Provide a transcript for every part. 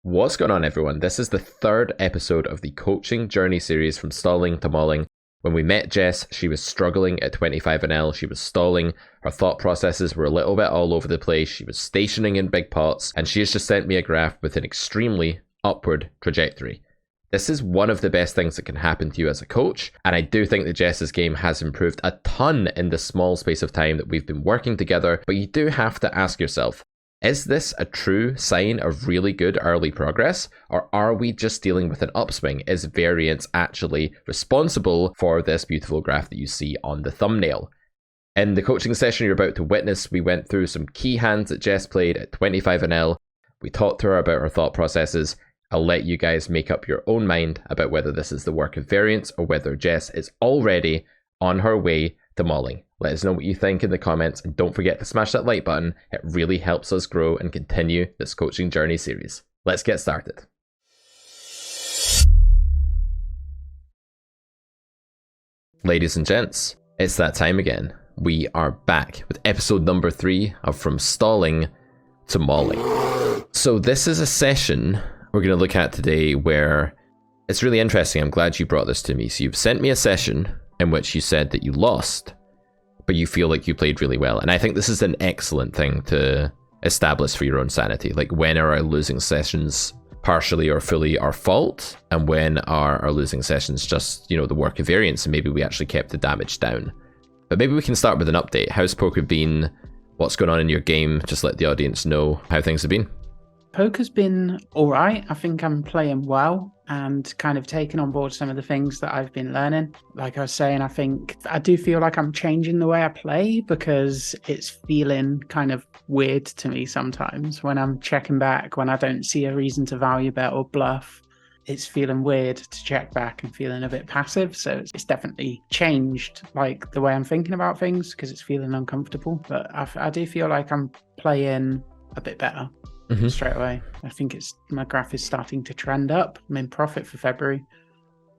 What's going on, everyone? This is the third episode of the coaching journey series from stalling to mauling. When we met Jess, she was struggling at 25NL, she was stalling, her thought processes were a little bit all over the place, she was stationing in big pots, and she has just sent me a graph with an extremely upward trajectory. This is one of the best things that can happen to you as a coach, and I do think that Jess's game has improved a ton in the small space of time that we've been working together, but you do have to ask yourself, is this a true sign of really good early progress, or are we just dealing with an upswing? Is variance actually responsible for this beautiful graph that you see on the thumbnail? In the coaching session you're about to witness, we went through some key hands that Jess played at 25NL. We talked to her about her thought processes. I'll let you guys make up your own mind about whether this is the work of variance or whether Jess is already on her way to mauling. Let us know what you think in the comments, and don't forget to smash that like button. It really helps us grow and continue this coaching journey series. Let's get started. Ladies and gents, it's that time again. We are back with episode number 3 of From Stalling to Mauling. So this is a session we're going to look at today where it's really interesting. I'm glad you brought this to me. So you've sent me a session in which you said that you lost, but you feel like you played really well. And I think this is an excellent thing to establish for your own sanity. Like, when are our losing sessions partially or fully our fault? And when are our losing sessions just, the work of variance, and maybe we actually kept the damage down? But maybe we can start with an update. How's poker been? What's going on in your game? Just let the audience know how things have been. Poker's been all right. I think I'm playing well and kind of taking on board some of the things that I've been learning. Like I was saying, I do feel like I'm changing the way I play, because it's feeling kind of weird to me sometimes when I'm checking back, when I don't see a reason to value bet or bluff. It's feeling weird to check back and feeling a bit passive. So it's definitely changed like the way I'm thinking about things, because it's feeling uncomfortable. But I do feel like I'm playing a bit better. Straight away. I think my graph is starting to trend up. I'm in profit for February.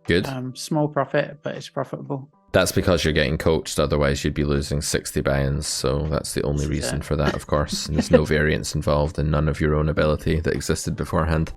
Good. Small profit, but it's profitable. That's because you're getting coached, otherwise you'd be losing 60 buy-ins, so that's the only reason for that, of course. And there's no variance involved and none of your own ability that existed beforehand.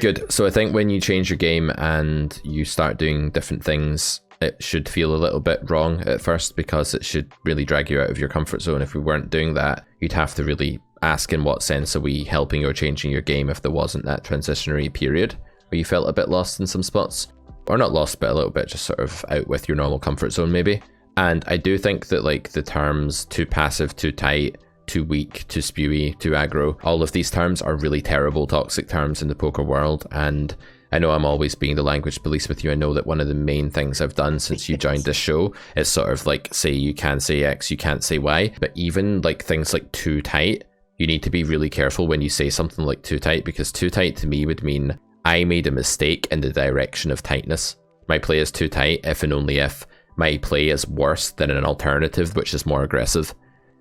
Good. So I think when you change your game and you start doing different things, it should feel a little bit wrong at first, because it should really drag you out of your comfort zone. If we weren't doing that, you'd have to really ask, in what sense are we helping or changing your game if there wasn't that transitionary period where you felt a bit lost in some spots? Or not lost, but a little bit just sort of out with your normal comfort zone maybe. And I do think that like the terms too passive, too tight, too weak, too spewy, too aggro, all of these terms are really terrible toxic terms in the poker world. And I know I'm always being the language police with you. I know that one of the main things I've done since you joined this show is sort of like say you can say X, you can't say Y, but even like things like too tight, you need to be really careful when you say something like too tight, because too tight to me would mean I made a mistake in the direction of tightness. My play is too tight if and only if my play is worse than an alternative which is more aggressive.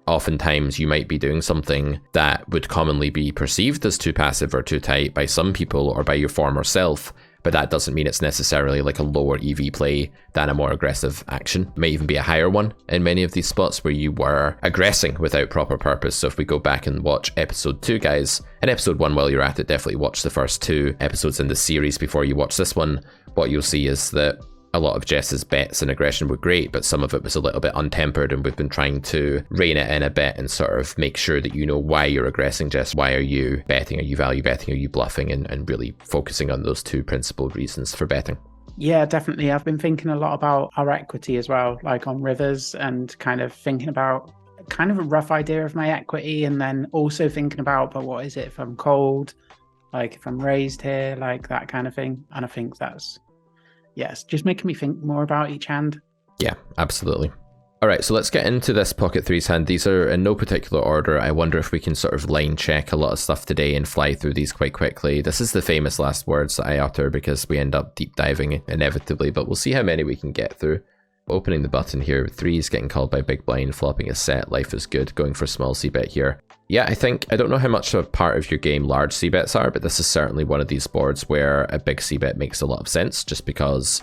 Oftentimes you might be doing something that would commonly be perceived as too passive or too tight by some people or by your former self, but that doesn't mean it's necessarily like a lower EV play than a more aggressive action. It may even be a higher one in many of these spots where you were aggressing without proper purpose. So if we go back and watch episode 2, guys, and episode 1 while you're at it, definitely watch the first 2 episodes in the series before you watch this one. What you'll see is that a lot of Jess's bets and aggression were great, but some of it was a little bit untempered, and we've been trying to rein it in a bit and sort of make sure that you know why you're aggressing, Jess. Why are you betting? Are you value betting? Are you bluffing? And really focusing on those 2 principal reasons for betting. Yeah, definitely. I've been thinking a lot about our equity as well, like on rivers, and kind of thinking about kind of a rough idea of my equity, and then also thinking about, but what is it if I'm cold? Like if I'm raised here, like that kind of thing. And I think that's, yes, just making me think more about each hand. Yeah, absolutely. All right, so let's get into this pocket threes hand. These are in no particular order. I wonder if we can sort of line check a lot of stuff today and fly through these quite quickly. This is the famous last words that I utter because we end up deep diving inevitably, but we'll see how many we can get through. Opening the button here, threes getting called by big blind, flopping a set, life is good, going for a small c-bet here. Yeah, I don't know how much of a part of your game large c-bets are, but this is certainly one of these boards where a big c-bet makes a lot of sense, just because,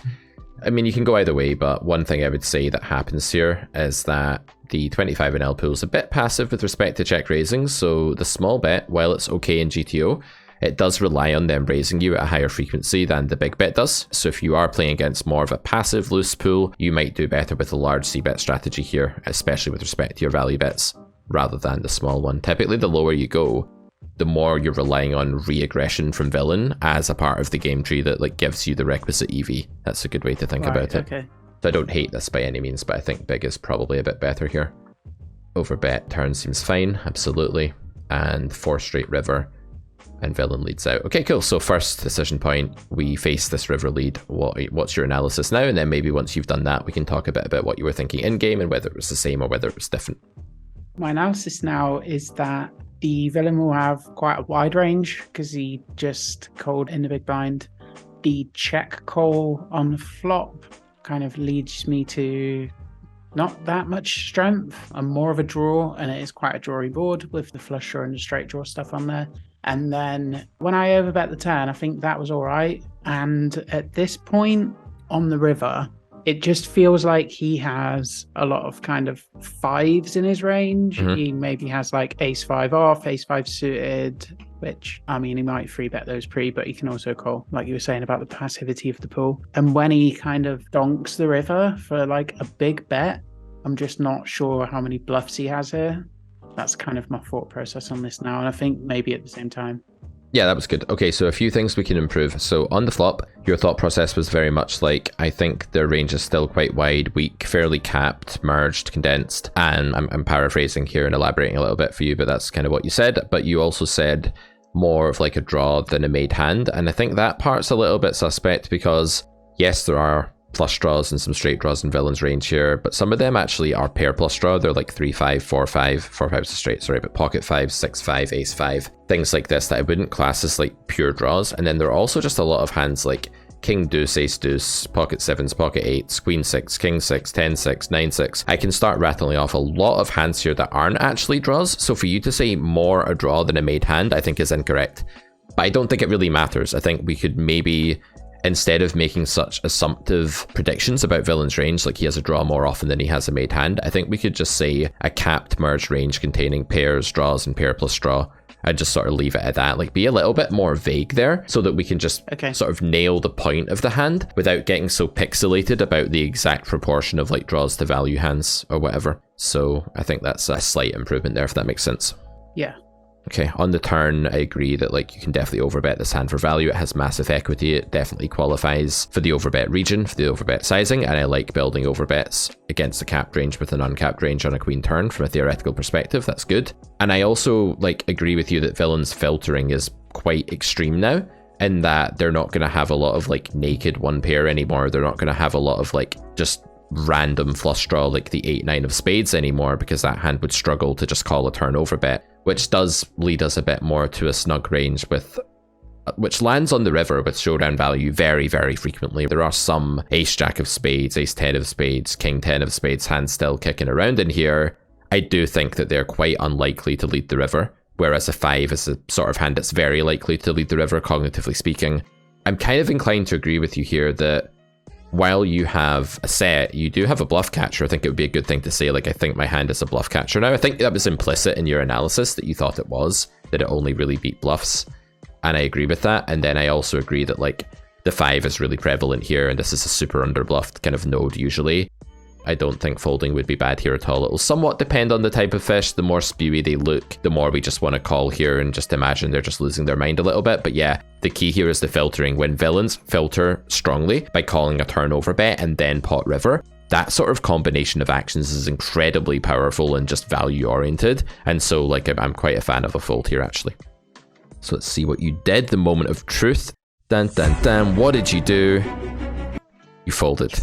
I mean, you can go either way, but one thing I would say that happens here is that the 25NL pool is a bit passive with respect to check raising, so the small bet, while it's okay in GTO, it does rely on them raising you at a higher frequency than the big bet does. So if you are playing against more of a passive loose pool, you might do better with a large c-bet strategy here, especially with respect to your value bets, rather than the small one. Typically, the lower you go, the more you're relying on re-aggression from villain as a part of the game tree that like gives you the requisite EV. That's a good way to think about it. Okay. So I don't hate this by any means, but I think big is probably a bit better here. Overbet turn seems fine, absolutely. And 4 straight river, and villain leads out. Okay, cool. So first decision point, we face this river lead. What's your analysis now? And then maybe once you've done that, we can talk a bit about what you were thinking in game and whether it was the same or whether it was different. My analysis now is that the villain will have quite a wide range because he just called in the big blind. The check call on the flop kind of leads me to not that much strength and more of a draw, and it is quite a drawy board with the flush draw and the straight draw stuff on there. And then when I overbet the turn, I think that was all right. And at this point on the river, it just feels like he has a lot of kind of fives in his range. He maybe has like ace 5 off, ace 5 suited, which, I mean, he might 3-bet those pre, but he can also call, like you were saying about the passivity of the pool. And when he kind of donks the river for like a big bet, I'm just not sure how many bluffs he has here. That's kind of my thought process on this now. And I think maybe at the same time. Yeah, that was good. Okay, so a few things we can improve. So on the flop, your thought process was very much like, I think their range is still quite wide, weak, fairly capped, merged, condensed. And I'm paraphrasing here and elaborating a little bit for you, but that's kind of what you said. But you also said more of like a draw than a made hand. And I think that part's a little bit suspect because yes, there are flush draws and some straight draws in villain's range here, but some of them actually are pair plus draw. They're like 3-5, 4-5, 4-5 is a straight, sorry, but pocket 5, 6-5, ace 5, things like this that I wouldn't class as like pure draws. And then there are also just a lot of hands like king deuce, ace deuce, pocket 7s, pocket 8s, queen 6, king 6, 10 6, 9 6. I can start rattling off a lot of hands here that aren't actually draws. So for you to say more a draw than a made hand, I think is incorrect. But I don't think it really matters. I think we could maybe, instead of making such assumptive predictions about villain's range, like he has a draw more often than he has a made hand, I think we could just say a capped merged range containing pairs, draws, and pair plus draw. I'd just sort of leave it at that, like be a little bit more vague there so that we can just sort of nail the point of the hand without getting so pixelated about the exact proportion of like draws to value hands or whatever. So I think that's a slight improvement there, if that makes sense. Yeah. Okay, on the turn, I agree that like you can definitely overbet this hand for value. It has massive equity. It definitely qualifies for the overbet region, for the overbet sizing, and I like building overbets against the capped range with an uncapped range on a queen turn from a theoretical perspective. That's good. And I also like agree with you that villain's filtering is quite extreme now, in that they're not going to have a lot of like naked one pair anymore. They're not going to have a lot of like just random flush draw like the 8-9 of spades anymore, because that hand would struggle to just call a turn overbet, which does lead us a bit more to a snug range with which lands on the river with showdown value very, very frequently. There are some ace jack of spades, ace 10 of spades, king 10 of spades hands still kicking around in here. I do think that they're quite unlikely to lead the river, whereas a 5 is a sort of hand that's very likely to lead the river, cognitively speaking. I'm kind of inclined to agree with you here that while you have a set, you do have a bluff catcher. I think it would be a good thing to say, like, I think my hand is a bluff catcher. Now, I think that was implicit in your analysis that you thought it was, that it only really beat bluffs. And I agree with that. And then I also agree that, like, the 5 is really prevalent here, and this is a super underbluffed kind of node usually. I don't think folding would be bad here at all. It'll somewhat depend on the type of fish. The more spewy they look, the more we just want to call here and just imagine they're just losing their mind a little bit. But yeah, the key here is the filtering. When villains filter strongly by calling a turnover bet and then pot river, that sort of combination of actions is incredibly powerful and just value oriented. And so like I'm quite a fan of a fold here actually. So let's see what you did. The moment of truth. Dun dun dun. What did you do? You folded.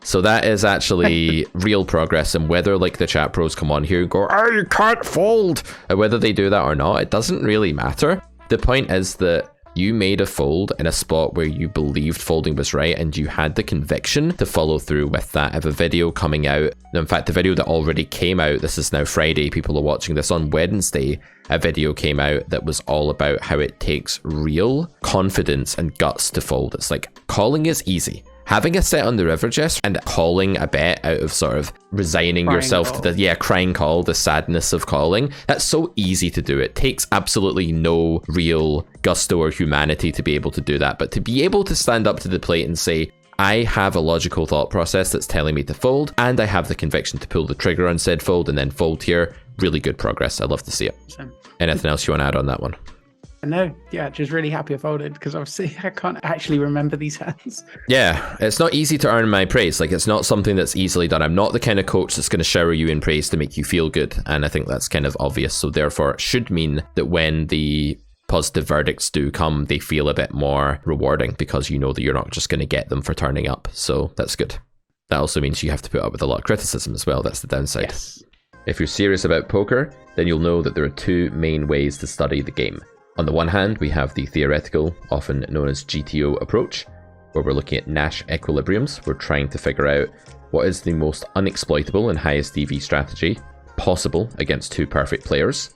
So that is actually real progress, and whether like the chat pros come on here and go, oh, you can't fold, and whether they do that or not, it doesn't really matter. The point is that you made a fold in a spot where you believed folding was right, and you had the conviction to follow through with that. I have a video coming out. In fact, the video that already came out, this is now Friday, people are watching this on Wednesday, a video came out that was all about how it takes real confidence and guts to fold. It's like, calling is easy. having a set on the river, Jess, and calling a bet out of sort of resigning Crying yourself call. to the crying call, the sadness of calling. That's so easy to do. It takes absolutely no real gusto or humanity to be able to do that. But to be able to stand up to the plate and say, I have a logical thought process that's telling me to fold, and I have the conviction to pull the trigger on said fold and then fold here. Really good progress. I love to see it. Anything else you want to add on that one? No, yeah, just really happy I folded because obviously I can't actually remember these hands. Yeah, it's not easy to earn my praise. Like, it's not something that's easily done. I'm not the kind of coach that's going to shower you in praise to make you feel good. And I think that's kind of obvious. So therefore, it should mean that when the positive verdicts do come, they feel a bit more rewarding because you know that you're not just going to get them for turning up. So that's good. That also means you have to put up with a lot of criticism as well. That's the downside. Yes. If you're serious about poker, then you'll know that there are two main ways to study the game. On the one hand, we have the theoretical, often known as GTO approach, where we're looking at Nash equilibriums. We're trying to figure out what is the most unexploitable and highest EV strategy possible against two perfect players.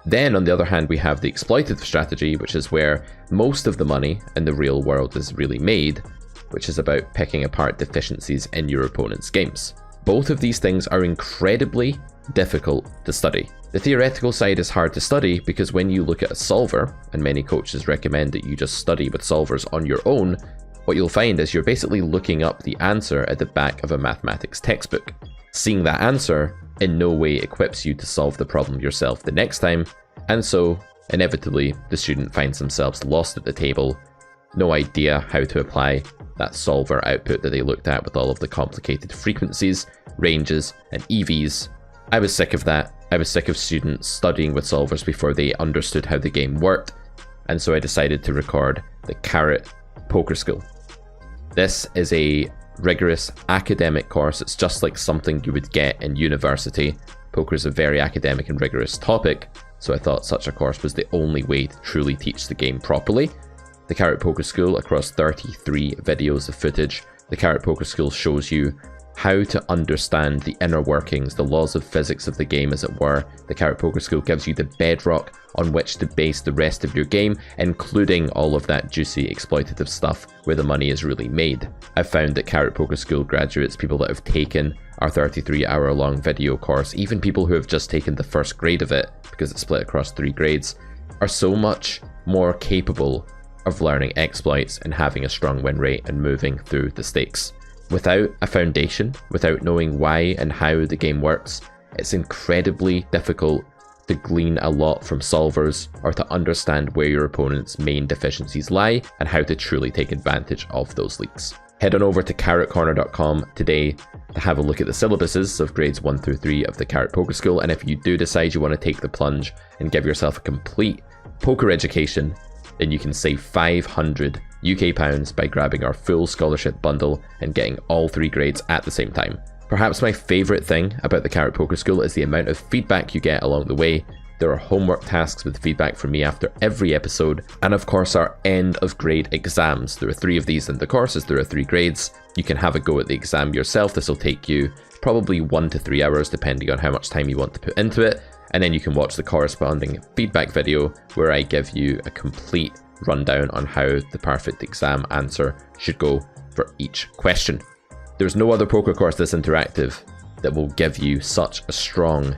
Then, on the other hand, we have the exploitative strategy, which is where most of the money in the real world is really made, which is about picking apart deficiencies in your opponent's games. Both of these things are incredibly difficult to study. The theoretical side is hard to study because when you look at a solver, and many coaches recommend that you just study with solvers on your own, what you'll find is you're basically looking up the answer at the back of a mathematics textbook. Seeing that answer in no way equips you to solve the problem yourself the next time, and so inevitably the student finds themselves lost at the table, no idea how to apply that solver output that they looked at with all of the complicated frequencies, ranges, and EVs. I was sick of that. I was sick of students studying with solvers before they understood how the game worked, and so I decided to record the Carrot Poker School. This is a rigorous academic course. It's just like something you would get in university. Poker is a very academic and rigorous topic, so I thought such a course was the only way to truly teach the game properly. The Carrot Poker School, across 33 videos of footage, the Carrot Poker School shows you how to understand the inner workings, the laws of physics of the game, as it were. The Carrot Poker School gives you the bedrock on which to base the rest of your game, including all of that juicy exploitative stuff where the money is really made. I've found that Carrot Poker School graduates, people that have taken our 33-hour-long video course, even people who have just taken the first grade of it, because it's split across 3 grades, are so much more capable of learning exploits and having a strong win rate and moving through the stakes. Without a foundation, without knowing why and how the game works, it's incredibly difficult to glean a lot from solvers or to understand where your opponent's main deficiencies lie and how to truly take advantage of those leaks. Head on over to carrotcorner.com today to have a look at the syllabuses of grades 1 through 3 of the Carrot Poker School, and if you do decide you want to take the plunge and give yourself a complete poker education, then you can save £500 UK by grabbing our full scholarship bundle and getting all 3 grades at the same time. Perhaps my favourite thing about the Carrot Poker School is the amount of feedback you get along the way. There are homework tasks with feedback from me after every episode, and of course our end of grade exams. There are 3 of these in the courses, there are 3 grades. You can have a go at the exam yourself. This will take you probably 1 to 3 hours depending on how much time you want to put into it, and then you can watch the corresponding feedback video where I give you a complete rundown on how the perfect exam answer should go for each question. There's no other poker course this interactive that will give you such a strong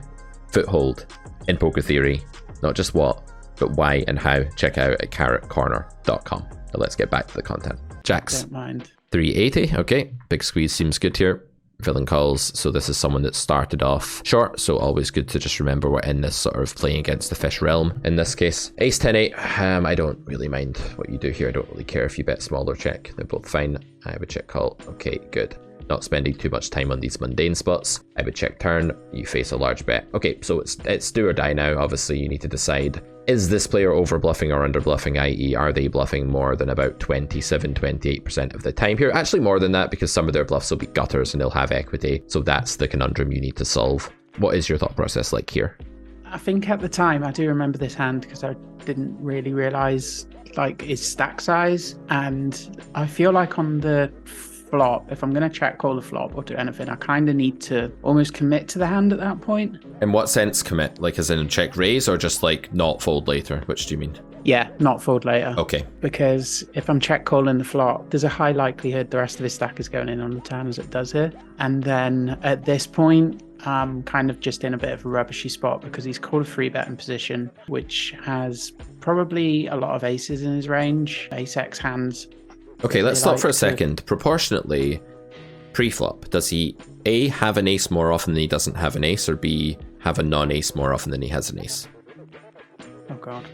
foothold in poker theory, not just what, but why and how. Check out at carrotcorner.com. Now let's get back to the content. Jacks. Don't mind. 380, okay. Big squeeze seems good here. Villain calls, so this is someone that started off short, so always good to just remember we're in this sort of playing against the fish realm in this case. Ace 10-8, I don't really mind what you do here. I don't really care if you bet small or check. They're both fine. I would check call. Okay, good. Not spending too much time on these mundane spots. I would check turn. You face a large bet. Okay, so it's do or die now. Obviously, you need to decide, is this player over bluffing or under bluffing, i.e. are they bluffing more than about 27-28% of the time here? Actually more than that, because some of their bluffs will be gutters and they'll have equity. So that's the conundrum you need to solve. What is your thought process like here? I think at the time, I do remember this hand because I didn't really realise like its stack size. And I feel like on the flop, if I'm going to check call the flop or do anything, I kind of need to almost commit to the hand at that point. In what sense commit? Like as in check raise or just like not fold later? Which do you mean? Yeah, not fold later. Okay. Because if I'm check calling the flop, there's a high likelihood the rest of his stack is going in on the turn as it does here. And then at this point, I'm kind of just in a bit of a rubbishy spot because he's called a 3-bet in position, which has probably a lot of aces in his range, ace-x hands. Okay, let's stop for a second. Proportionately, pre-flop, does he A, have an ace more often than he doesn't have an ace, or B, have a non-ace more often than he has an ace? Oh, God.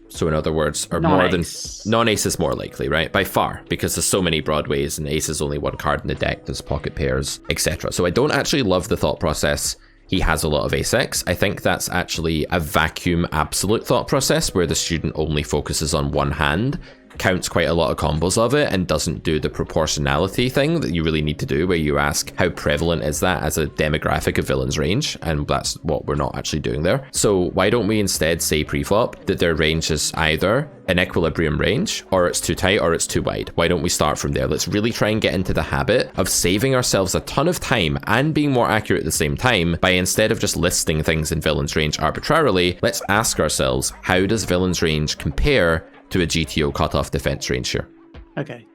So in other words, or more than non-ace is more likely, right? By far, because there's so many broadways and ace is only one card in the deck, there's pocket pairs, etc. So I don't actually love the thought process. He has a lot of ace-x. I think that's actually a vacuum absolute thought process where the student only focuses on one hand, counts quite a lot of combos of it, and doesn't do the proportionality thing that you really need to do, where you ask how prevalent is that as a demographic of villain's range, and that's what we're not actually doing there. So why don't we instead say pre-flop that their range is either an equilibrium range, or it's too tight, or it's too wide? Why don't we start from there? Let's really try and get into the habit of saving ourselves a ton of time and being more accurate at the same time by, instead of just listing things in villain's range arbitrarily, let's ask ourselves, how does villain's range compare to a GTO cutoff defense range here? Okay.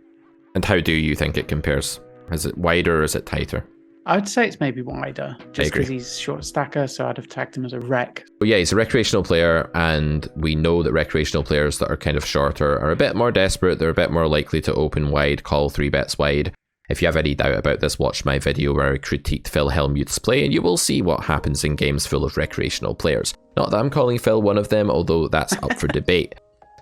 And how do you think it compares? Is it wider or is it tighter? I would say it's maybe wider, just because he's short stacker, so I'd have tagged him as a rec. Well, yeah, he's a recreational player, and we know that recreational players that are kind of shorter are a bit more desperate. They're a bit more likely to open wide, call 3-bets wide. If you have any doubt about this, watch my video where I critiqued Phil Hellmuth's play, and you will see what happens in games full of recreational players. Not that I'm calling Phil one of them, although that's up for debate.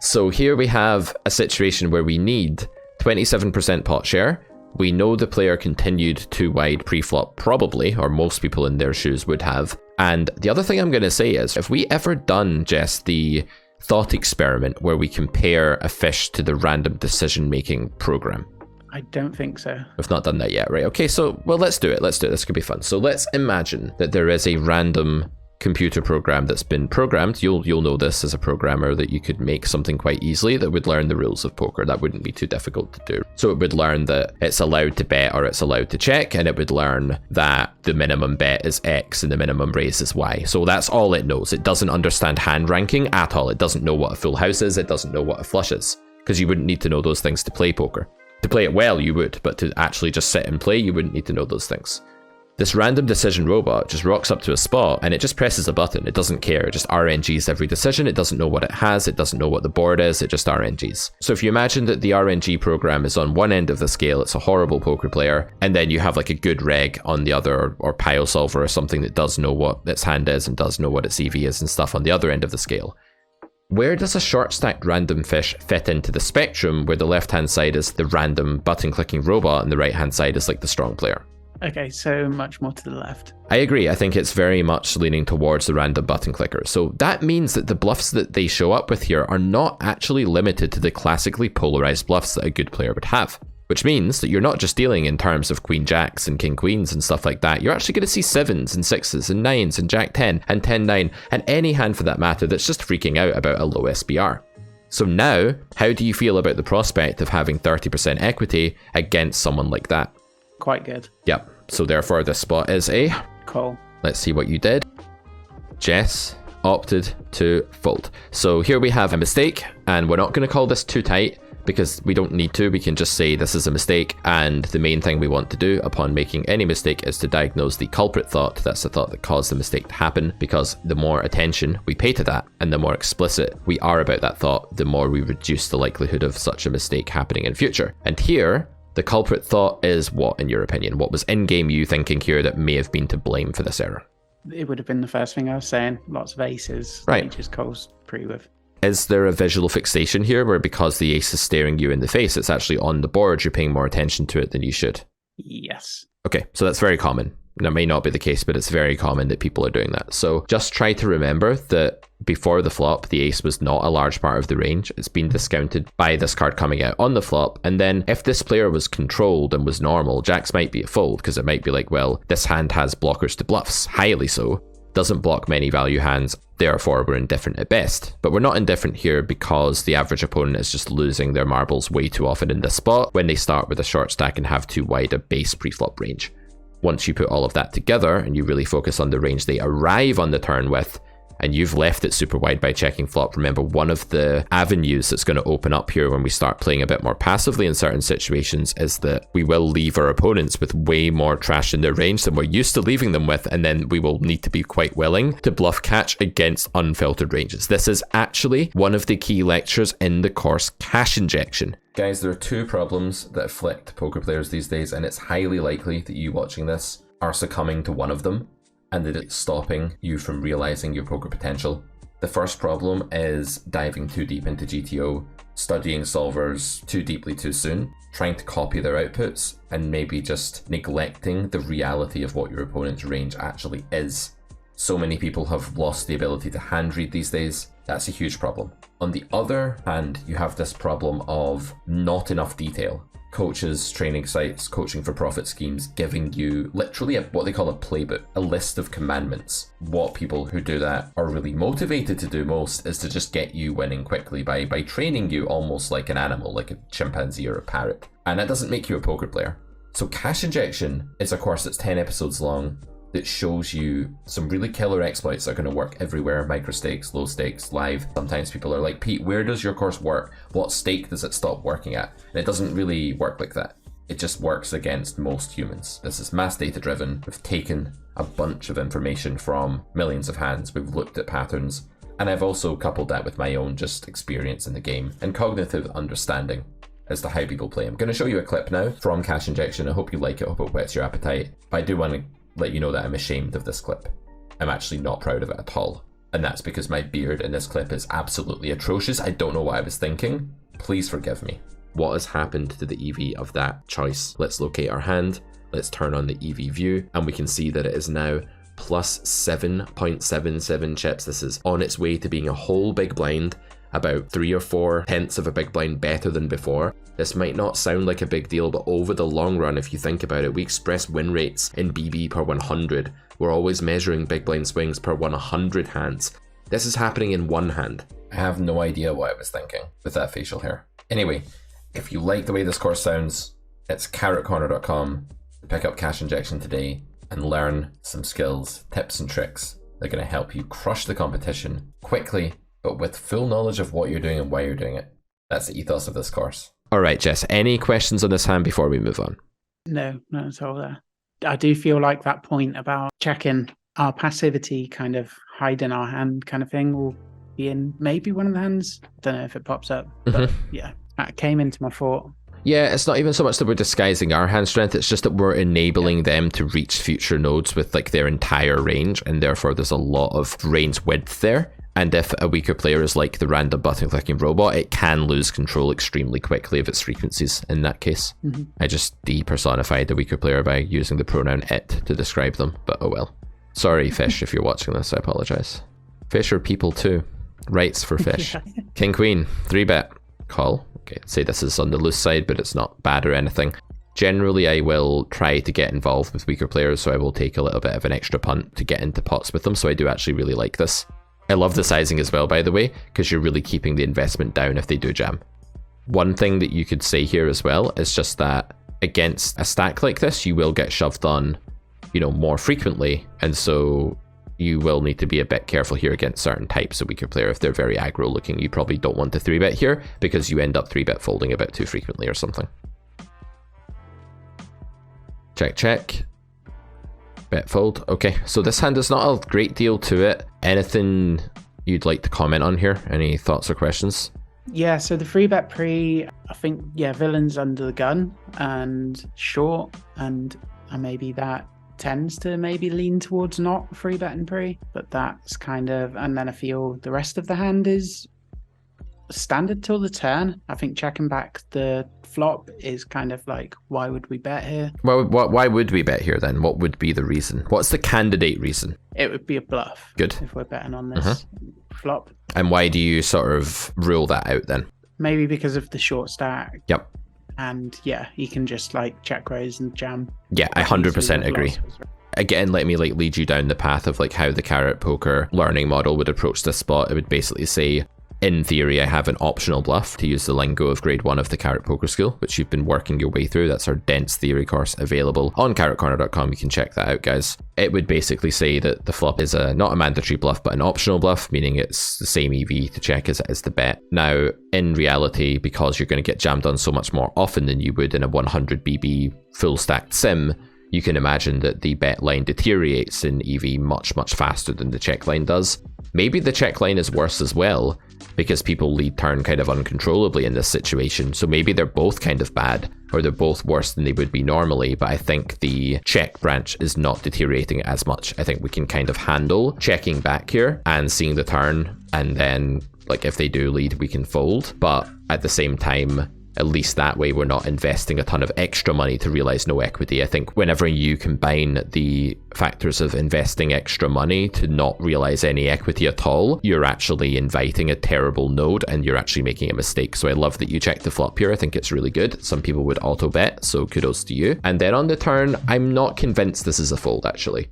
So here we have a situation where we need 27% pot share. We know the player continued too wide pre-flop, probably, or most people in their shoes would have. And the other thing I'm going to say is, have we ever done, Jess, the thought experiment where we compare a fish to the random decision-making program? I don't think so. We've not done that yet, right? Okay, so, well, let's do it. Let's do it. This could be fun. So let's imagine that there is a random computer program that's been programmed. You'll know this as a programmer, that you could make something quite easily that would learn the rules of poker. That wouldn't be too difficult to do. So it would learn that it's allowed to bet or it's allowed to check, and it would learn that the minimum bet is X and the minimum raise is Y. So that's all it knows. It doesn't understand hand ranking at all. It doesn't know what a full house is. It doesn't know what a flush is, because you wouldn't need to know those things to play poker. To play it well, you would, but to actually just sit and play, you wouldn't need to know those things. This random decision robot just rocks up to a spot and it just presses a button. It doesn't care. It just RNGs every decision. It doesn't know what it has. It doesn't know what the board is. It just RNGs. So if you imagine that the RNG program is on one end of the scale, it's a horrible poker player, and then you have like a good reg on the other, or pile solver or something that does know what its hand is and does know what its EV is and stuff on the other end of the scale. Where does a short stacked random fish fit into the spectrum, where the left hand side is the random button clicking robot and the right hand side is like the strong player? Okay, so much more to the left. I agree. I think it's very much leaning towards the random button clicker. So that means that the bluffs that they show up with here are not actually limited to the classically polarized bluffs that a good player would have. Which means that you're not just dealing in terms of queen jacks and king queens and stuff like that. You're actually going to see 7s and 6s and 9s and jack 10 and 10-9 and any hand for that matter that's just freaking out about a low SBR. So now, how do you feel about the prospect of having 30% equity against someone like that? Quite good. Yep. So therefore this spot is a call. Let's see what you did. Jess opted to fold. So here we have a mistake, and we're not going to call this too tight because we don't need to. We can just say this is a mistake, and the main thing we want to do upon making any mistake is to diagnose the culprit thought. That's the thought that caused the mistake to happen, because the more attention we pay to that and the more explicit we are about that thought, the more we reduce the likelihood of such a mistake happening in future. And here, the culprit thought is what, in your opinion? What was in-game you thinking here that may have been to blame for this error? It would have been the first thing I was saying. Lots of aces. Right. He just calls pre with. Is there a visual fixation here where, because the ace is staring you in the face, it's actually on the board, you're paying more attention to it than you should? Yes. Okay, so that's very common. That may not be the case, but it's very common that people are doing that. So just try to remember that before the flop, the ace was not a large part of the range. It's been discounted by this card coming out on the flop. And then if this player was controlled and was normal, jacks might be a fold, because it might be like, well, this hand has blockers to bluffs, highly so. Doesn't block many value hands, therefore we're indifferent at best. But we're not indifferent here because the average opponent is just losing their marbles way too often in this spot when they start with a short stack and have too wide a base preflop range. Once you put all of that together and you really focus on the range they arrive on the turn with, and you've left it super wide by checking flop, remember one of the avenues that's going to open up here when we start playing a bit more passively in certain situations is that we will leave our opponents with way more trash in their range than we're used to leaving them with, and then we will need to be quite willing to bluff catch against unfiltered ranges. This is actually one of the key lectures in the course Cash Injection. Guys, there are two problems that afflict poker players these days, and it's highly likely that you watching this are succumbing to one of them, and that it's stopping you from realizing your poker potential. The first problem is diving too deep into GTO, studying solvers too deeply too soon, trying to copy their outputs, and maybe just neglecting the reality of what your opponent's range actually is. So many people have lost the ability to hand read these days. That's a huge problem. On the other hand, you have this problem of not enough detail. Coaches, training sites, coaching for profit schemes giving you literally what they call a playbook, a list of commandments. What people who do that are really motivated to do most is to just get you winning quickly by training you almost like an animal, like a chimpanzee or a parrot. And that doesn't make you a poker player. So Cash Injection is a course that's 10 episodes long that shows you some really killer exploits that are going to work everywhere, micro stakes, low stakes, live. Sometimes people are like, Pete, where does your course work? What stake does it stop working at? And it doesn't really work like that. It just works against most humans. This is mass data driven. We've taken a bunch of information from millions of hands. We've looked at patterns. And I've also coupled that with my own just experience in the game and cognitive understanding as to how people play. I'm going to show you a clip now from Cash Injection. I hope you like it. I hope it whets your appetite. But I do want to let you know that I'm ashamed of this clip. I'm actually not proud of it at all. And that's because my beard in this clip is absolutely atrocious. I don't know what I was thinking. Please forgive me. What has happened to the EV of that choice? Let's locate our hand. Let's turn on the EV view, and we can see that it is now plus 7.77 chips. This is on its way to being a whole big blind, about 3 or 4 tenths of a big blind better than before. This might not sound like a big deal, but over the long run, if you think about it, we express win rates in BB per 100. We're always measuring big blind swings per 100 hands. This is happening in one hand. I have no idea what I was thinking with that facial hair. Anyway, if you like the way this course sounds, it's carrotcorner.com to pick up Cash Injection today and learn some skills, tips and tricks that are going to help you crush the competition quickly, but with full knowledge of what you're doing and why you're doing it. That's the ethos of this course. All right, Jess, any questions on this hand before we move on? No, not at all there. I do feel like that point about checking our passivity, kind of hiding our hand kind of thing, will be in maybe one of the hands. Don't know if it pops up, but yeah, that came into my thought. Yeah, it's not even so much that we're disguising our hand strength, it's just that we're enabling them to reach future nodes with like their entire range, and therefore there's a lot of range width there. And if a weaker player is like the random button clicking robot, it can lose control extremely quickly of its frequencies in that case. I just depersonified the weaker player by using the pronoun it to describe them, but oh well. Sorry, fish, if you're watching this, I apologize. Fish are people too. Rights for fish. King Queen, 3-bet. Call. Okay, say this is on the loose side, but it's not bad or anything. Generally, I will try to get involved with weaker players, so I will take a little bit of an extra punt to get into pots with them, so I do actually really like this. I love the sizing as well, by the way, because you're really keeping the investment down if they do jam. One thing that you could say here as well is just that against a stack like this, you will get shoved on, you know, more frequently, and so you will need to be a bit careful here against certain types of weaker player. If they're very aggro looking, you probably don't want to 3-bet here because you end up 3-bet folding a bit too frequently or something. Check, check. Bet fold. Okay, so this hand is not a great deal to it. Anything you'd like to comment on here? Any thoughts or questions? Yeah, so the 3-bet pre, I think, yeah, villain's under the gun and short, and maybe that tends to maybe lean towards not 3-betting pre, but that's kind of, and then I feel the rest of the hand is standard till the turn. I think checking back the flop is kind of like, why would we bet here? Well, why would we bet here then? What would be the reason? What's the candidate reason? It would be a bluff. Good. If we're betting on this flop. And why do you sort of rule that out then? Maybe because of the short stack. Yep. And yeah, you can just like check raise and jam. Yeah, I 100% agree. Again, let me like lead you down the path of like how the carrot poker learning model would approach this spot. It would basically say, in theory, I have an optional bluff, to use the lingo of grade 1 of the Carrot Poker School, which you've been working your way through. That's our dense theory course available on carrotcorner.com. You can check that out, guys. It would basically say that the flop is not a mandatory bluff, but an optional bluff, meaning it's the same EV to check as it is the bet. Now, in reality, because you're going to get jammed on so much more often than you would in a 100 BB full stacked sim, you can imagine that the bet line deteriorates in EV much faster than the check line does. Maybe the check line is worse as well, because people lead turn kind of uncontrollably in this situation. So maybe they're both kind of bad, or they're both worse than they would be normally, but I think the check branch is not deteriorating as much. I think we can kind of handle checking back here and seeing the turn, and then like if they do lead, we can fold. But at the same time, at least that way we're not investing a ton of extra money to realize no equity. I think whenever you combine the factors of investing extra money to not realize any equity at all, you're actually inviting a terrible node and you're actually making a mistake. So I love that you checked the flop here. I think it's really good. Some people would auto bet, so kudos to you. And then on the turn, I'm not convinced this is a fold actually.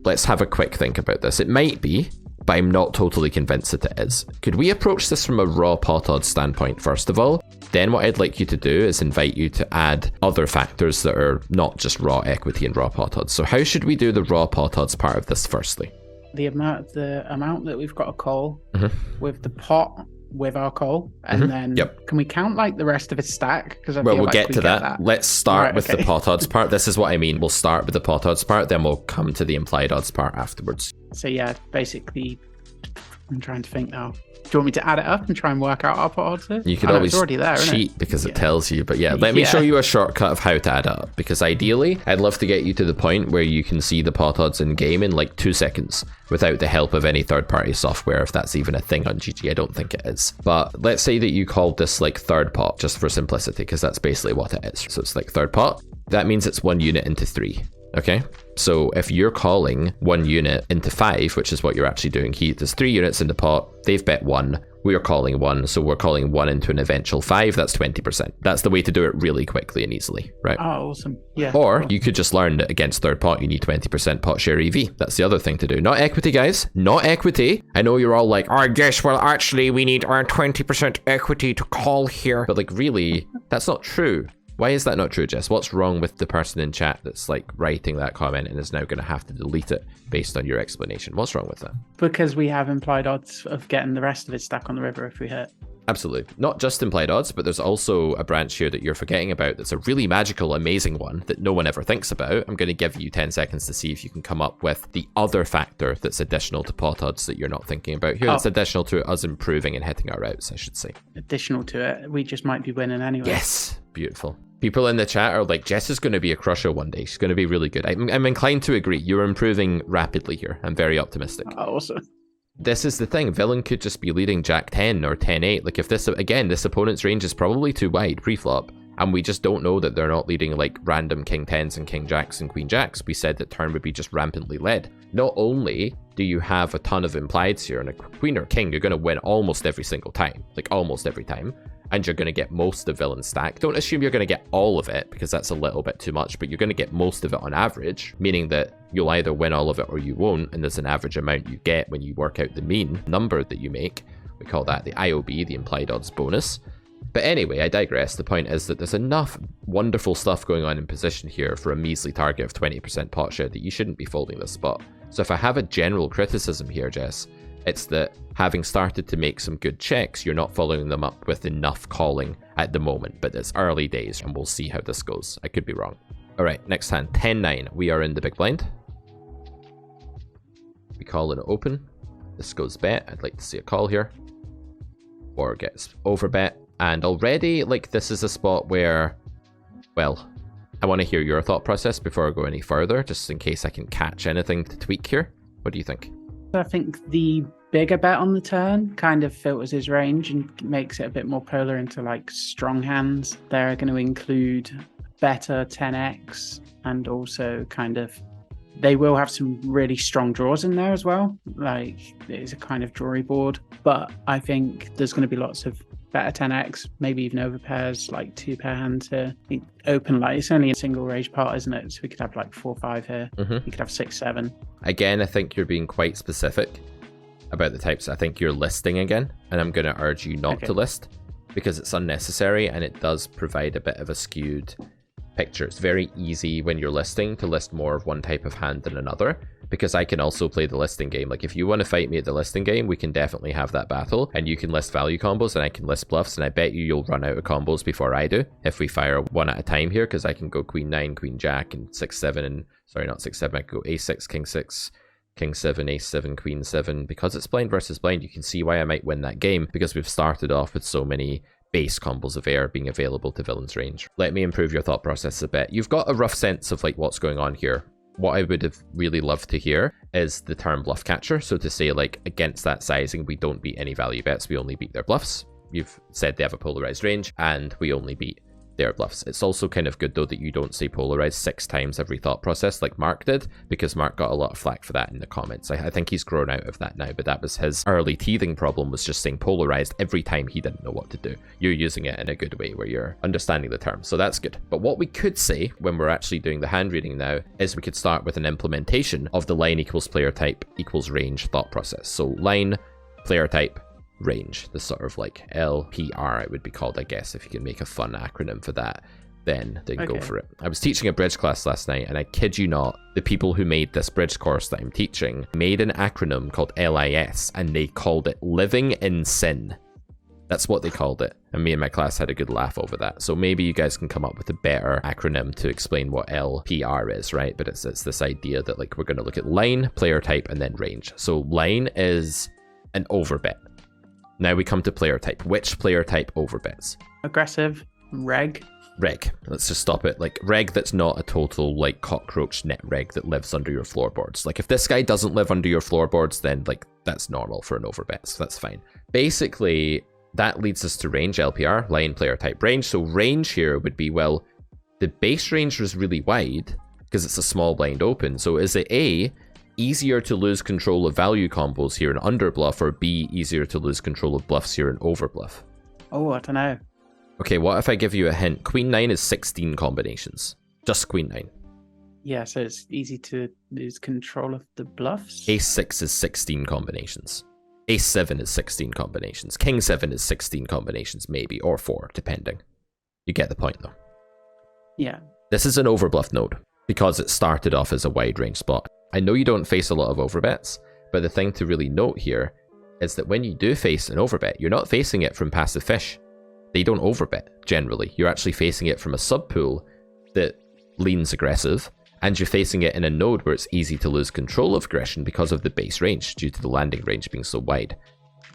Let's have a quick think about this. It might be, but I'm not totally convinced that it is. Could we approach this from a raw pot odds standpoint first of all? Then what I'd like you to do is invite you to add other factors that are not just raw equity and raw pot odds. So how should we do the raw pot odds part of this firstly? The amount that we've got to call with the pot with our call, and then can we count like the rest of its stack? Because we'll get to that. Let's start with the pot odds part. This is what I mean. We'll start with the pot odds part, then we'll come to the implied odds part afterwards. So yeah, basically, I'm trying to think now. Do you want me to add it up and try and work out our pot odds here? You can always already there, cheat because it tells you. But yeah, let me show you a shortcut of how to add it up. Because ideally, I'd love to get you to the point where you can see the pot odds in game in like 2 seconds without the help of any third-party software, if that's even a thing on GG. I don't think it is. But let's say that you called this like third pot, just for simplicity, because that's basically what it is. So it's like third pot. That means it's 1 unit into 3. Okay, so if you're calling 1 unit into 5, which is what you're actually doing, there's 3 units in the pot, they've bet 1, we are calling 1, so we're calling 1 into an eventual 5, that's 20%. That's the way to do it really quickly and easily, right? Oh, awesome. Yeah. Or you could just learn that against third pot, you need 20% pot share EV. That's the other thing to do. Not equity, guys. Not equity. I know you're all like, oh, yes, well, actually, we need our 20% equity to call here. But like, really, that's not true. Why is that not true, Jess? What's wrong with the person in chat that's like writing that comment and is now going to have to delete it based on your explanation? What's wrong with that? Because we have implied odds of getting the rest of it stack on the river if we hit. Absolutely. Not just implied odds, but there's also a branch here that you're forgetting about that's a really magical, amazing one that no one ever thinks about. I'm going to give you 10 seconds to see if you can come up with the other factor that's additional to pot odds that you're not thinking about here. That's additional to us improving and hitting our outs, I should say. Additional to it, we just might be winning anyway. Yes. Beautiful. People in the chat are like, Jess is going to be a crusher one day. She's going to be really good. I'm inclined to agree. You're improving rapidly here. I'm very optimistic. Awesome. This is the thing. Villain could just be leading Jack 10 or 10-8. Like if this, again, this opponent's range is probably too wide pre-flop. And we just don't know that they're not leading like random King 10s and King Jacks and Queen Jacks. We said that turn would be just rampantly led. Not only do you have a ton of implieds here and a Queen or King, you're going to win almost every single time. Like almost every time. And you're going to get most of Villain's stack. Don't assume you're going to get all of it, because that's a little bit too much, but you're going to get most of it on average, meaning that you'll either win all of it or you won't, and there's an average amount you get when you work out the mean number that you make. We call that the IOB, the implied odds bonus. But anyway, I digress. The point is that there's enough wonderful stuff going on in position here for a measly target of 20% pot share that you shouldn't be folding this spot. So if I have a general criticism here, Jess, it's that having started to make some good checks, you're not following them up with enough calling at the moment, but it's early days and we'll see how this goes. I could be wrong. All right, next hand, 10-9. We are in the big blind. We call it open. This goes bet. I'd like to see a call here. Or gets over bet. And already, like, this is a spot where, well, I want to hear your thought process before I go any further, just in case I can catch anything to tweak here. What do you think? I think the bigger bet on the turn kind of filters his range and makes it a bit more polar into like strong hands. They're going to include better 10x and also kind of they will have some really strong draws in there as well. Like it's a kind of drawy board, but I think there's going to be lots of better 10x, maybe even over pairs, like 2 pair hands here. Open, like it's only a single range part, isn't it? So we could have like 4-5 here. We could have 6-7. Again, I think you're being quite specific. about the types. I think you're listing again, and I'm going to urge you not to list because it's unnecessary and it does provide a bit of a skewed picture. It's very easy when you're listing to list more of one type of hand than another, because I can also play the listing game. Like if you want to fight me at the listing game, we can definitely have that battle, and you can list value combos and I can list bluffs, and I bet you'll run out of combos before I do if we fire one at a time here, because I can go queen 9, queen jack, and 6 7, and sorry, not 6 7, I can go a6, king 6, king 7, ace 7, queen 7. Because it's blind versus blind, you can see why I might win that game, because we've started off with so many base combos of air being available to villain's range. Let me improve your thought process a bit. You've got a rough sense of like what's going on here. What I would have really loved to hear is the term Bluff Catcher. So to say like against that sizing, we don't beat any value bets, we only beat their bluffs. You've said they have a polarized range and we only beat their bluffs. It's also kind of good though that you don't say polarized 6 times every thought process like Mark did, because Mark got a lot of flack for that in the comments. I think he's grown out of that now, but that was his early teething problem, was just saying polarized every time he didn't know what to do. You're using it in a good way where you're understanding the term, so that's good. But what we could say when we're actually doing the hand reading now is we could start with an implementation of the line equals player type equals range thought process. So line, player type, range, the sort of like LPR it would be called, I guess. If you can make a fun acronym for that, then go for it. I was teaching a bridge class last night, and I kid you not, the people who made this bridge course that I'm teaching made an acronym called LIS, and they called it Living in Sin. That's what they called it, and me and my class had a good laugh over that. So maybe you guys can come up with a better acronym to explain what LPR is, right? But it's this idea that like we're going to look at line, player type, and then range. So line is an overbet. Now we come to player type. Which player type overbets? Aggressive. Reg. Reg. Let's just stop it. Like reg that's not a total like cockroach net reg that lives under your floorboards. Like if this guy doesn't live under your floorboards, then like that's normal for an overbet, so that's fine. Basically, that leads us to range, LPR, line, player type, range. So range here would be, well, the base range was really wide because it's a small blind open. So is it A, easier to lose control of value combos here in underbluff, or B, easier to lose control of bluffs here in overbluff? Oh, I don't know. Okay, what if I give you a hint? Queen 9 is 16 combinations. Just queen 9. Yeah, so it's easy to lose control of the bluffs. Ace 6 is 16 combinations. Ace 7 is 16 combinations. King 7 is 16 combinations, maybe, or 4, depending. You get the point, though. Yeah. This is an overbluff node, because it started off as a wide range spot. I know you don't face a lot of overbets, but the thing to really note here is that when you do face an overbet, you're not facing it from passive fish. They don't overbet, generally. You're actually facing it from a subpool that leans aggressive, and you're facing it in a node where it's easy to lose control of aggression because of the base range, due to the landing range being so wide.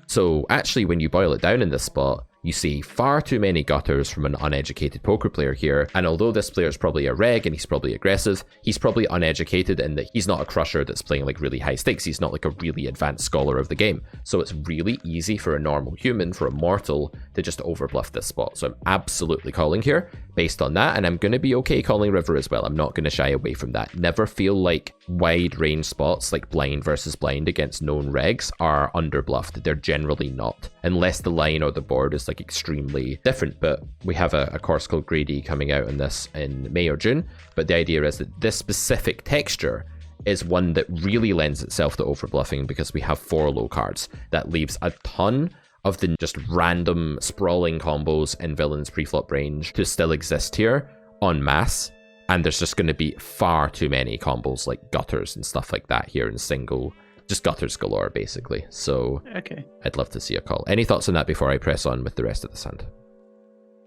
So actually, when you boil it down in this spot, you see far too many gutters from an uneducated poker player here, and although this player is probably a reg and he's probably aggressive, he's probably uneducated in that he's not a crusher that's playing like really high stakes. He's not like a really advanced scholar of the game. So it's really easy for a normal human, for a mortal, to just overbluff this spot. So I'm absolutely calling here based on that, and I'm going to be okay calling river as well. I'm not going to shy away from that. Never feel like wide range spots like blind versus blind against known regs are underbluffed. They're generally not, unless the line or the board is like extremely different. But we have a course called Grady coming out on this in May or June, but the idea is that this specific texture is one that really lends itself to overbluffing, because we have 4 low cards. That leaves a ton of the just random sprawling combos in villain's preflop range to still exist here en masse, and there's just going to be far too many combos like gutters and stuff like that here in single, just gutters galore basically. So okay, I'd love to see a call. Any thoughts on that before I press on with the rest of the hand?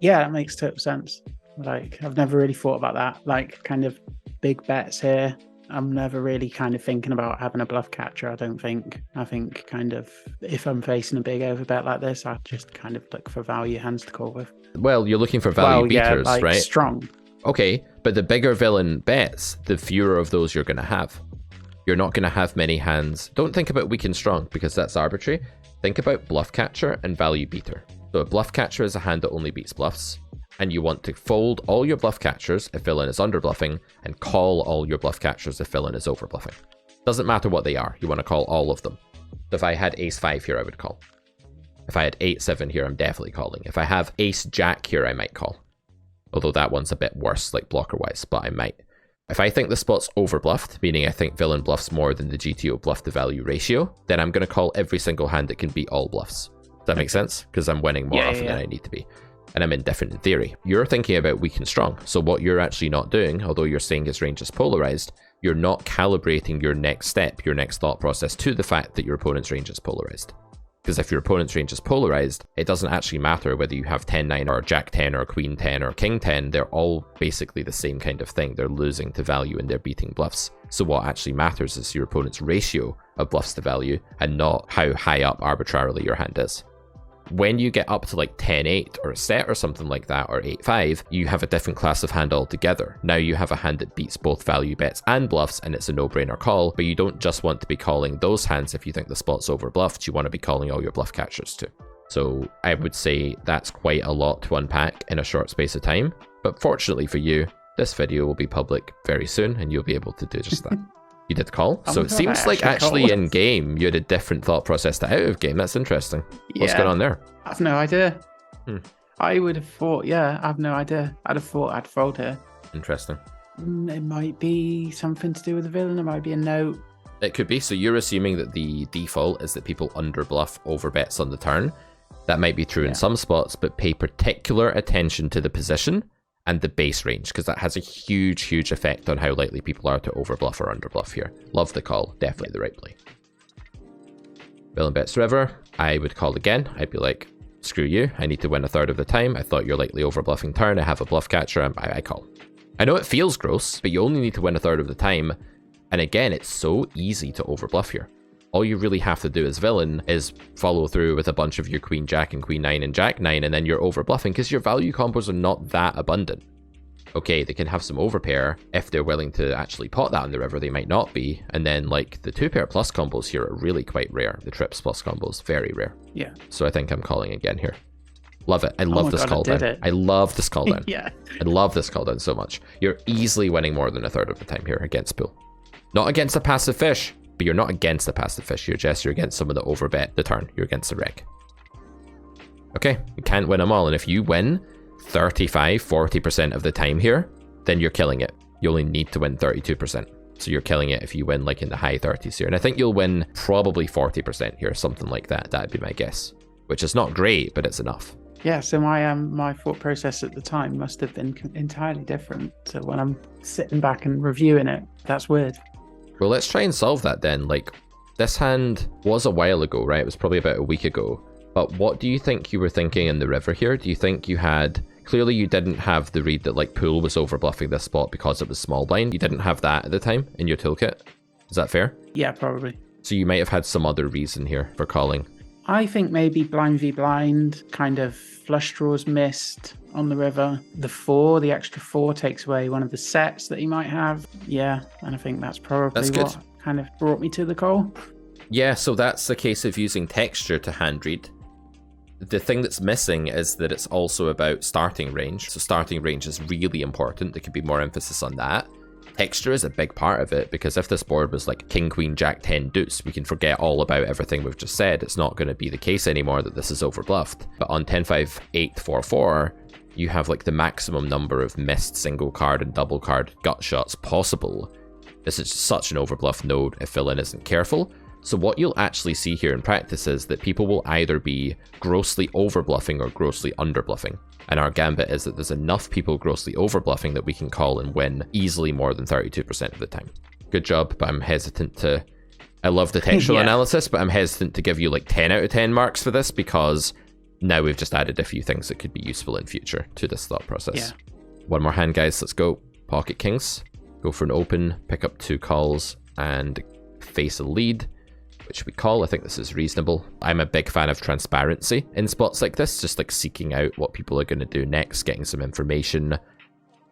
Yeah, that makes total sense. Like, I've never really thought about that, like kind of big bets here. I'm never really kind of thinking about having a bluff catcher, I don't think. I think kind of if I'm facing a big overbet like this, I just kind of look for value hands to call with. Well, you're looking for value beaters, like right? Strong. Okay, but the bigger villain bets, the fewer of those you're going to have. You're not going to have many hands. Don't think about weak and strong, because that's arbitrary. Think about bluff catcher and value beater. So a bluff catcher is a hand that only beats bluffs, and you want to fold all your bluff catchers if villain is underbluffing, and call all your bluff catchers if villain is overbluffing. Doesn't matter what they are, you want to call all of them. So if I had ace 5 here, I would call. If I had 8-7 here, I'm definitely calling. If I have ace jack here, I might call. Although that one's a bit worse, like blocker wise, but I might. If I think the spot's overbluffed, meaning I think villain bluffs more than the GTO bluff to value ratio, then I'm going to call every single hand that can beat all bluffs. Does that make sense? Because I'm winning more often than I need to be. And I'm indifferent in theory. You're thinking about weak and strong. So what you're actually not doing, although you're saying his range is polarized, you're not calibrating your next step, your next thought process to the fact that your opponent's range is polarized. Because if your opponent's range is polarized, it doesn't actually matter whether you have 10-9 or Jack-10 or Queen-10 or King-10. They're all basically the same kind of thing. They're losing to value and they're beating bluffs. So what actually matters is your opponent's ratio of bluffs to value and not how high up arbitrarily your hand is. When you get up to like 10-8 or a set or something like that, or 8-5, you have a different class of hand altogether. Now you have a hand that beats both value bets and bluffs, and it's a no-brainer call, but you don't just want to be calling those hands if you think the spot's over-bluffed, you want to be calling all your bluff catchers too. So I would say that's quite a lot to unpack in a short space of time, but fortunately for you, this video will be public very soon, and you'll be able to do just that. You did call, so it seems like actually in game you had a different thought process to out of game. That's interesting. What's going on there? I have no idea. I would have thought, I have no idea. I'd have thought I'd fold here. Interesting. It might be something to do with the villain. It might be a note. It could be. So you're assuming that the default is that people underbluff over bets on the turn. That might be true in some spots, but pay particular attention to the position and the base range, because that has a huge effect on how likely people are to overbluff or underbluff here. Love the call, definitely the right play. Villain bets river, I would call again. I'd be like, screw you, I need to win a third of the time. I thought you're likely overbluffing turn, I have a bluff catcher, I call. I know it feels gross, but you only need to win a third of the time. And again, it's so easy to overbluff here. All you really have to do as villain is follow through with a bunch of your Queen Jack and Queen 9 and Jack 9, and then you're overbluffing because your value combos are not that abundant. Okay, they can have some overpair. If they're willing to actually pot that on the river, they might not be. And then like the 2-pair plus combos here are really quite rare. The trips plus combos, very rare. Yeah. So I think I'm calling again here. Love it. I love this call down. I love this call down. Yeah. I love this call down so much. You're easily winning more than a third of the time here against pool. Not against a passive fish. But you're not against the passive fish here, Jess. You're against some of the overbet the turn. You're against the reg. Okay, you can't win them all. And if you win 35-40% of the time here, then you're killing it. You only need to win 32%. So you're killing it if you win like in the high 30s here. And I think you'll win probably 40% here, something like that. That'd be my guess. Which is not great, but it's enough. Yeah, so my thought process at the time must have been entirely different. So when I'm sitting back and reviewing it, that's weird. Well, let's try and solve that then. Like, this hand was a while ago, right? It was probably about a week ago. But what do you think you were thinking in the river here? Do you think you had... Clearly, you didn't have the read that, like, pool was overbluffing this spot because it was small blind. You didn't have that at the time in your toolkit. Is that fair? Yeah, probably. So you might have had some other reason here for calling. I think maybe blind v blind, kind of flush draws missed on the river. The extra 4 takes away one of the sets that he might have. Yeah, and I think that's probably what kind of brought me to the call. Yeah, so that's the case of using texture to hand read. The thing that's missing is that it's also about starting range. So starting range is really important. There could be more emphasis on that. Texture is a big part of it, because if this board was like King, Queen, Jack, 10, Deuce, we can forget all about everything we've just said. It's not going to be the case anymore that this is overbluffed. But on 10, 5, 8, 4, 4, you have like the maximum number of missed single card and double card gut shots possible. This is such an overbluff node if villain isn't careful. So what you'll actually see here in practice is that people will either be grossly overbluffing or grossly underbluffing. And our gambit is that there's enough people grossly overbluffing that we can call and win easily more than 32% of the time. Good job, but I'm hesitant to... I love the textual analysis, but I'm hesitant to give you like 10 out of 10 marks for this, because now we've just added a few things that could be useful in future to this thought process. Yeah. One more hand, guys. Let's go. Pocket kings. Go for an open, pick up 2 calls, and face a lead, which we call. I think this is reasonable. I'm a big fan of transparency in spots like this, just like seeking out what people are going to do next, getting some information.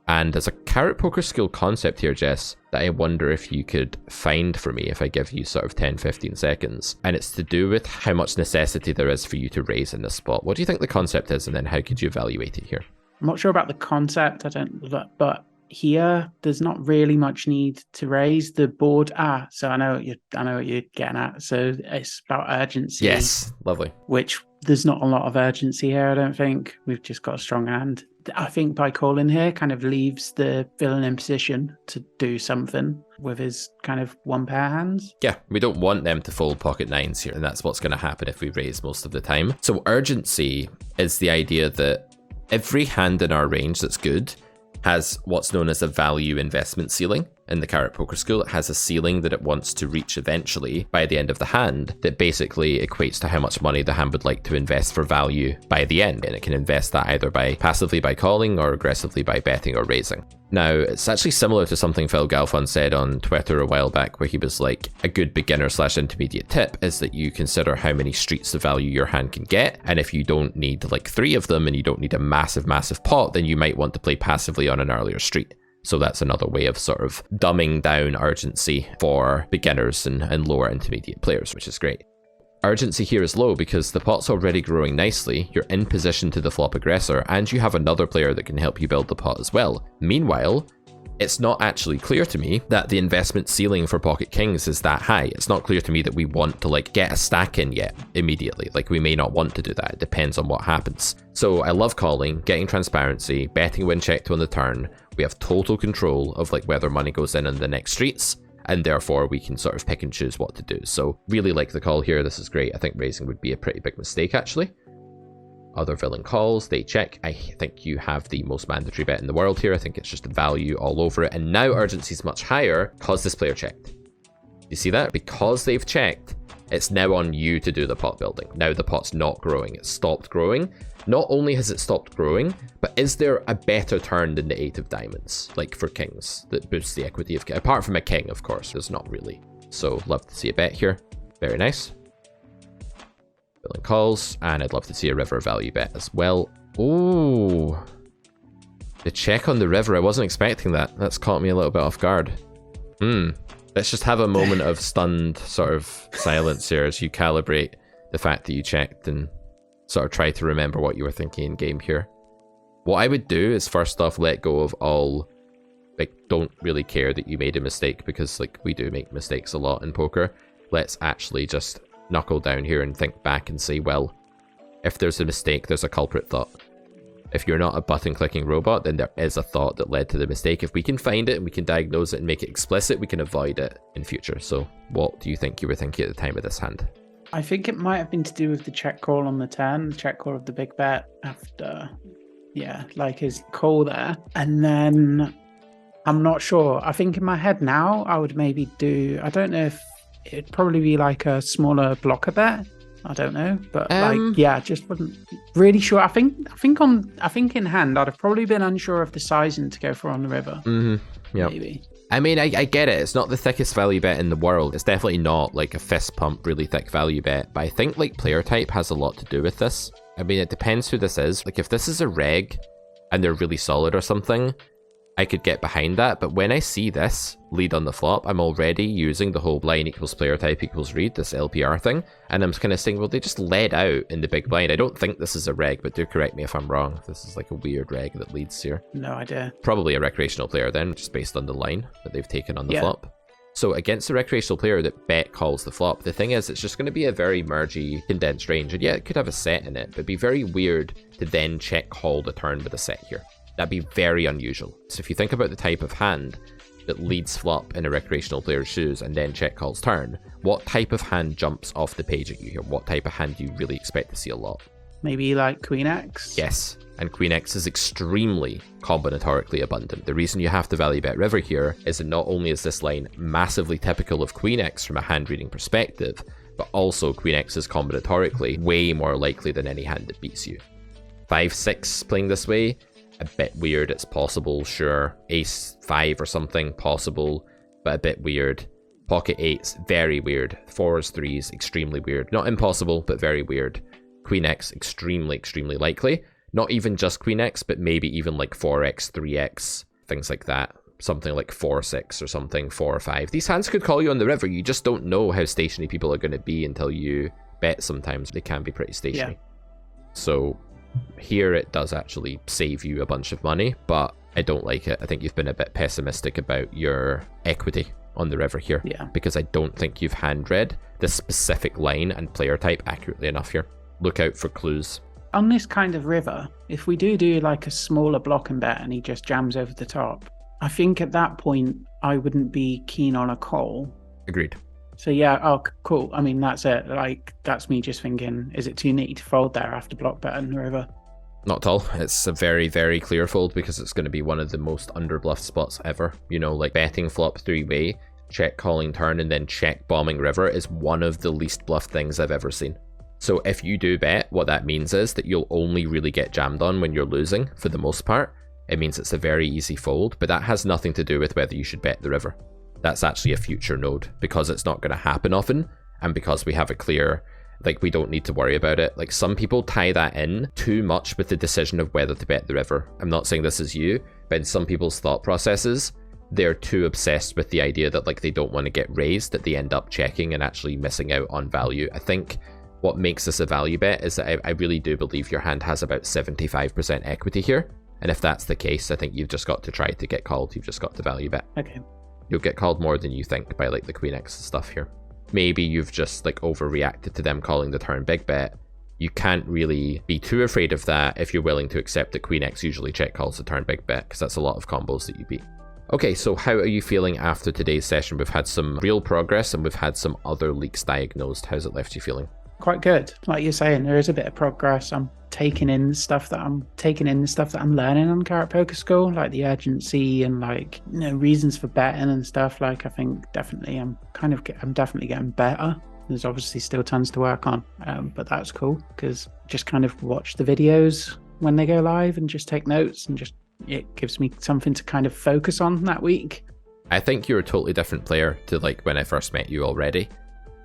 And there's a carrot poker skill concept here, Jess, that I wonder if you could find for me if I give you sort of 10-15 seconds. And it's to do with how much necessity there is for you to raise in this spot. What do you think the concept is, and then how could you evaluate it here? I'm not sure about the concept, but here there's not really much need to raise the board. So I know what you're getting at. So it's about urgency. Yes, lovely. Which there's not a lot of urgency here, I don't think. We've just got a strong hand. I think by calling here kind of leaves the villain in position to do something with his kind of one pair hands. Yeah, we don't want them to fold pocket nines here, and that's what's going to happen if we raise most of the time. So urgency is the idea that every hand in our range that's good has what's known as a value investment ceiling. In the Carrot Poker School, it has a ceiling that it wants to reach eventually by the end of the hand that basically equates to how much money the hand would like to invest for value by the end. And it can invest that either by passively by calling or aggressively by betting or raising. Now, it's actually similar to something Phil Galfond said on Twitter a while back, where he was like, a good beginner/intermediate tip is that you consider how many streets of value your hand can get. And if you don't need like 3 of them and you don't need a massive pot, then you might want to play passively on an earlier street. So that's another way of sort of dumbing down urgency for beginners and lower intermediate players, which is great. Urgency here is low because the pot's already growing nicely, you're in position to the flop aggressor, and you have another player that can help you build the pot as well. Meanwhile, it's not actually clear to me that the investment ceiling for pocket kings is that high. It's not clear to me that we want to like get a stack in yet immediately. Like we may not want to do that. It depends on what happens. So I love calling, getting transparency, betting when checked on the turn. We have total control of like whether money goes in the next streets, and therefore we can sort of pick and choose what to do. So really like the call here. This is great. I think raising would be a pretty big mistake actually. Other villain calls, they check. I think you have the most mandatory bet in the world here. I think it's just value all over it. And now urgency is much higher because this player checked. You see that? Because they've checked, it's now on you to do the pot building. Now the pot's not growing. It's stopped growing. Not only has it stopped growing, but is there a better turn than the 8 of diamonds, like for kings, that boosts the equity of, apart from a king, of course, there's not really. So love to see a bet here. Very nice. Villain calls, and I'd love to see a river value bet as well. Oh, the check on the river. I wasn't expecting that. That's caught me a little bit off guard. Let's just have a moment of stunned sort of silence here as you calibrate the fact that you checked and sort of try to remember what you were thinking in game here. What I would do is first off let go of all, like, don't really care that you made a mistake, because like we do make mistakes a lot in poker. Let's actually just knuckle down here and think back and say, well, if there's a mistake, there's a culprit thought. If you're not a button clicking robot, then there is a thought that led to the mistake. If we can find it and we can diagnose it and make it explicit, we can avoid it in future. So what do you think you were thinking at the time of this hand? I think it might have been to do with the check call on the turn, the check call of the big bet after, yeah, like his call there. And then I'm not sure. I think in my head now, I would maybe do, I don't know if it'd probably be like a smaller blocker bet. I don't know, but like, yeah, just wasn't really sure. I think in hand, I'd have probably been unsure of the sizing to go for on the river. Yeah. Maybe. I mean, I get it. It's not the thickest value bet in the world. It's definitely not like a fist pump, really thick value bet. But I think like player type has a lot to do with this. I mean, it depends who this is. Like if this is a reg and they're really solid or something, I could get behind that. But when I see this lead on the flop, I'm already using the whole blind equals player type equals read, this LPR thing. And I'm kind of saying, well, they just led out in the big blind. I don't think this is a reg, but do correct me if I'm wrong. This is like a weird reg that leads here. No idea. Probably a recreational player then, just based on the line that they've taken on the flop. So against the recreational player that bet calls the flop, the thing is, it's just going to be a very mergy, condensed range. And yeah, it could have a set in it, but it'd be very weird to then check call the turn with a set here. That'd be very unusual. So if you think about the type of hand that leads flop in a recreational player's shoes and then check calls turn, what type of hand jumps off the page at you here? What type of hand do you really expect to see a lot? Maybe like Queen X? Yes, and Queen X is extremely combinatorically abundant. The reason you have to value bet river here is that not only is this line massively typical of Queen X from a hand reading perspective, but also Queen X is combinatorically way more likely than any hand that beats you. 5-6 playing this way, a bit weird. It's possible, sure. Ace 5 or something, possible, but a bit weird. Pocket 8s, very weird. 4s, 3s, extremely weird. Not impossible, but very weird. Queen X, extremely, extremely likely. Not even just Queen X, but maybe even like 4x, 3x, things like that. Something like 4-6 or something, 4 or 5. These hands could call you on the river. You just don't know how stationary people are going to be until you bet sometimes. They can be pretty stationary. Yeah. So here it does actually save you a bunch of money, but I don't like it. I think you've been a bit pessimistic about your equity on the river here, because I don't think you've hand read the specific line and player type accurately enough here. look out for clues. On this kind of river, if we do like a smaller block and bet and he just jams over the top, I think at that point I wouldn't be keen on a call. Agreed. So yeah, oh cool. I mean, that's it. Like, that's me just thinking, is it too neat to fold there after block bet in the river? Not at all. It's a very, very clear fold because it's going to be one of the most underbluffed spots ever. You know, like betting flop 3-way, check calling turn, and then check bombing river is one of the least bluffed things I've ever seen. So if you do bet, what that means is that you'll only really get jammed on when you're losing for the most part. It means it's a very easy fold, but that has nothing to do with whether you should bet the river. That's actually a future node because it's not going to happen often, and because we have a clear, like, we don't need to worry about it. Like, some people tie that in too much with the decision of whether to bet the river. I'm not saying this is you, but in some people's thought processes, they're too obsessed with the idea that, like, they don't want to get raised, that they end up checking and actually missing out on value. I think what makes this a value bet is that I really do believe your hand has about 75% equity here. And if that's the case, I think you've just got to try to get called. You've just got to value bet. Okay. You'll get called more than you think by, like, the Queen X and stuff here. Maybe you've just, like, overreacted to them calling the turn big bet. You can't really be too afraid of that if you're willing to accept that Queen X usually check calls the turn big bet, because that's a lot of combos that you beat. Okay, so how are you feeling after today's session? We've had some real progress and we've had some other leaks diagnosed. How's it left you feeling? Quite good. Like you're saying, there is a bit of progress. I'm taking in the stuff that I'm learning on Carrot Poker School, like the urgency and, like, you know, reasons for betting and stuff. Like, I think definitely I'm definitely getting better. There's obviously still tons to work on, but that's cool because just kind of watch the videos when they go live and just take notes, and just it gives me something to kind of focus on that week. I think you're a totally different player to, like, when I first met you already,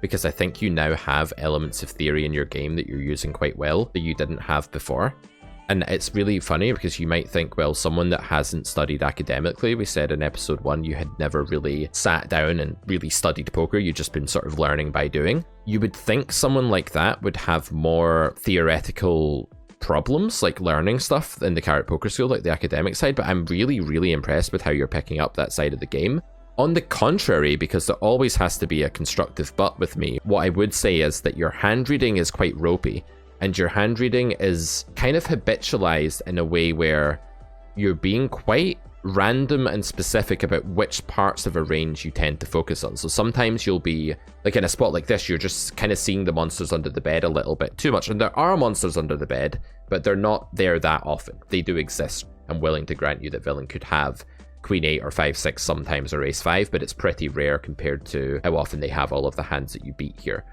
because I think you now have elements of theory in your game that you're using quite well that you didn't have before. And it's really funny because you might think, well, someone that hasn't studied academically, we said in episode 1, you had never really sat down and really studied poker, you'd just been sort of learning by doing. You would think someone like that would have more theoretical problems, like learning stuff in the Carrot Poker School, like the academic side, but I'm really, really impressed with how you're picking up that side of the game. On the contrary, because there always has to be a constructive but with me, what I would say is that your hand reading is quite ropey, and your hand reading is kind of habitualized in a way where you're being quite random and specific about which parts of a range you tend to focus on. So sometimes you'll be, like in a spot like this, you're just kind of seeing the monsters under the bed a little bit too much. And there are monsters under the bed, but they're not there that often. They do exist. I'm willing to grant you that villain could have Queen 8 or 5-6 sometimes, or Ace 5, but it's pretty rare compared to how often they have all of the hands that you beat here.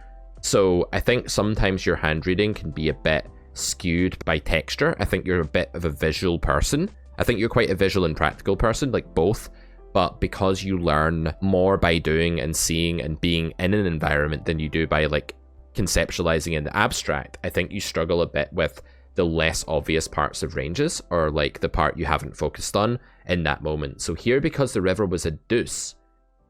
So I think sometimes your hand reading can be a bit skewed by texture. I think you're a bit of a visual person. I think you're quite a visual and practical person, like both, but because you learn more by doing and seeing and being in an environment than you do by, like, conceptualizing in the abstract, I think you struggle a bit with the less obvious parts of ranges, or like the part you haven't focused on in that moment. So here, because the river was a deuce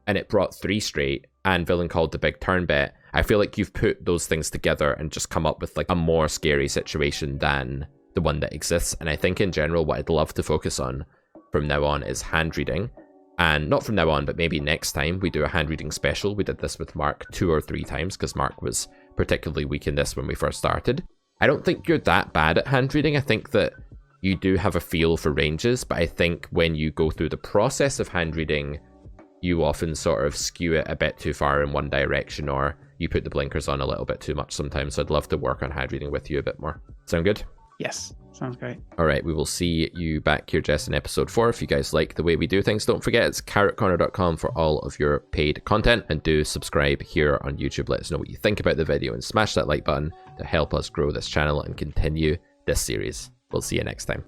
and it brought 3 straight and villain called the big turn bet, I feel like you've put those things together and just come up with, like, a more scary situation than the one that exists. And I think in general, what I'd love to focus on from now on is hand reading. And not from now on, but maybe next time we do a hand reading special. We did this with Mark 2 or 3 times because Mark was particularly weak in this when we first started. I don't think you're that bad at hand reading. I think that you do have a feel for ranges, but I think when you go through the process of hand reading, you often sort of skew it a bit too far in one direction, or you put the blinkers on a little bit too much sometimes. So I'd love to work on hand reading with you a bit more. Sound good? Yes, sounds great. All right, we will see you back here, Jess, in episode 4. If you guys like the way we do things, don't forget it's carrotcorner.com for all of your paid content, and do subscribe here on YouTube. Let us know what you think about the video and smash that like button to help us grow this channel and continue this series. We'll see you next time.